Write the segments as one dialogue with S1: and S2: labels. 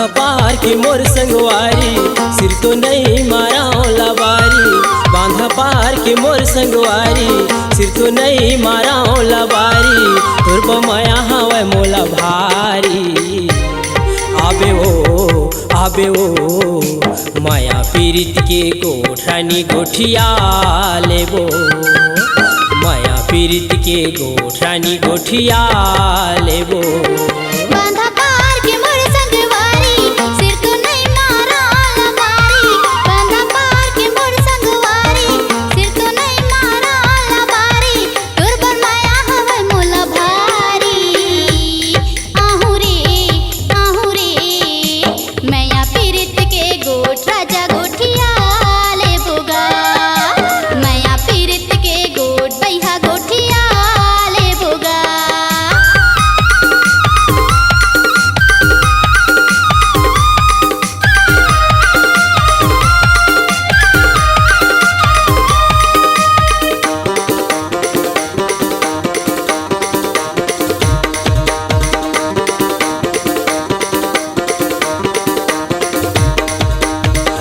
S1: बांधा पार की मोर संगवारी, सिर तो नहीं मारा लबारी। बांधा पार की मोर संगवारी, सिर तो नहीं मारा लबारी। तोर बमाया हवे मोला भारी। आबे ओ माया पीरित के गोठानी गोठिया लेबो। माया पीरित के गोठानी गोठिया लेबो।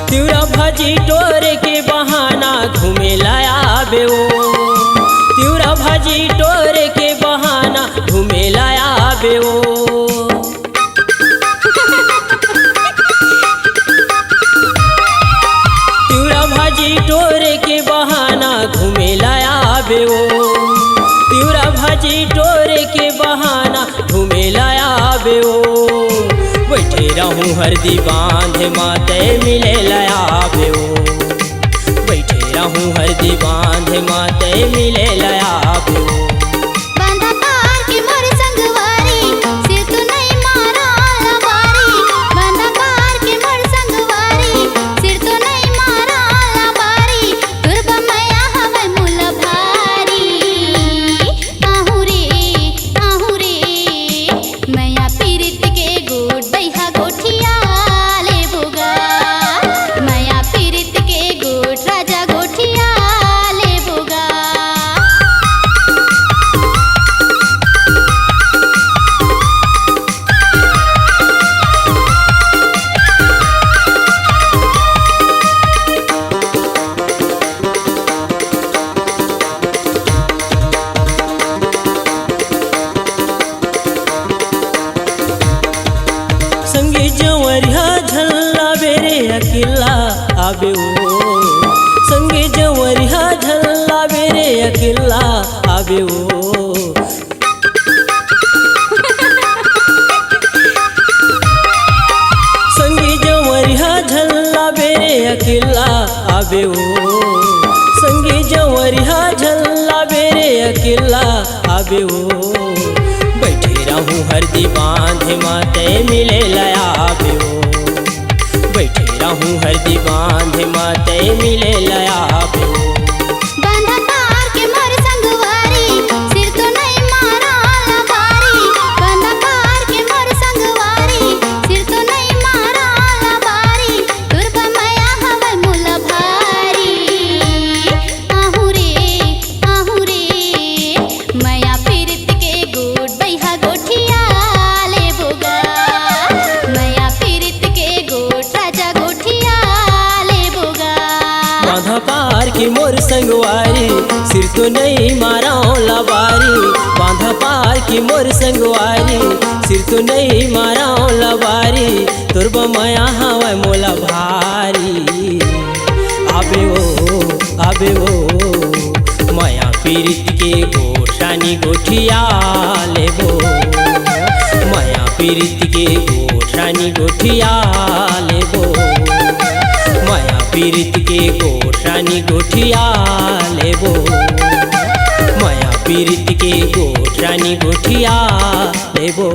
S1: तिउरा भाजी टोरे के बहाना घूमे लाया बेओ। तिउरा भाजी टोरे के बहाना घूमे लाया बेओ। तिउरा भाजी टोरे के बहाना घूमे लाया बेओ। तिउरा भाजी टोरे के बहाना घूमे लाया बेओ। बैठे रहूं हरदी बांधे माते मिले लया बेओ। बैठे रहूं हरदी बांधे माते मिले लया बेओ। संगी जवरिया झल्ला बेरे अकेला आबेओ। संगी जवरिया झल्ला बेरे अकेला आबेओ। संगी जवरिया झल्ला बेरे अकेला आबेओ। संगी जवरिया झल्ला बेरे अकेला आबेओ। बैठे रहूं हरदी बांधे माते मिले लया बेओ। बैठे रहूं हरदी बांधे माते मिले लया बेओ। बांधा पार की मोर संगवारी, सिर तो नहीं मारा लबारी। बांधा पार की मोर संगवारी, सिर तो नहीं मारा लबारी। तोर बमाया हवे मोला भारी। आबे ओ माया पीरित के गोठानी गोठिया लेबो। माया पीरित के गोठानी गोठिया लेबो। माया पीरित के गोठानी गोठिया लेबो। माया पीरित के गोठानी गोठिया लेबो।